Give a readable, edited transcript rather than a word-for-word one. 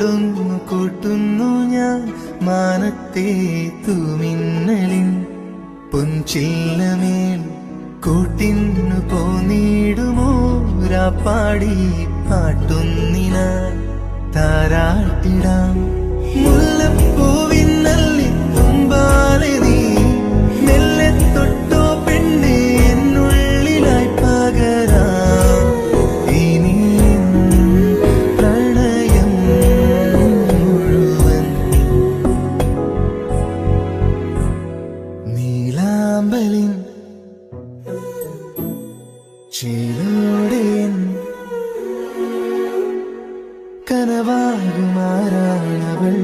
കൂടൊന്നു കൂട്ടുന്നു ഞാൻ മാനത്തെ തൂമിന്നലിൻ പൊൻചില്ലമേൽ കൂട്ടിന്നു പോന്നിടുമോ രാപ്പാടി പാട്ടൊന്നിനായി താരാട്ടിടാം മുല്ലപ്പൂവിന്നല്ലി തുമ്പാലെ നീ മെല്ലെ തൊട്ടോ പെണ്ണെ എന്നുള്ളിലായി പകരാം ഇനി പ്രണയം മുഴുവൻ നീലാമ്പലിൻ ചേലോടെ കനവാകുമാരാണവൾ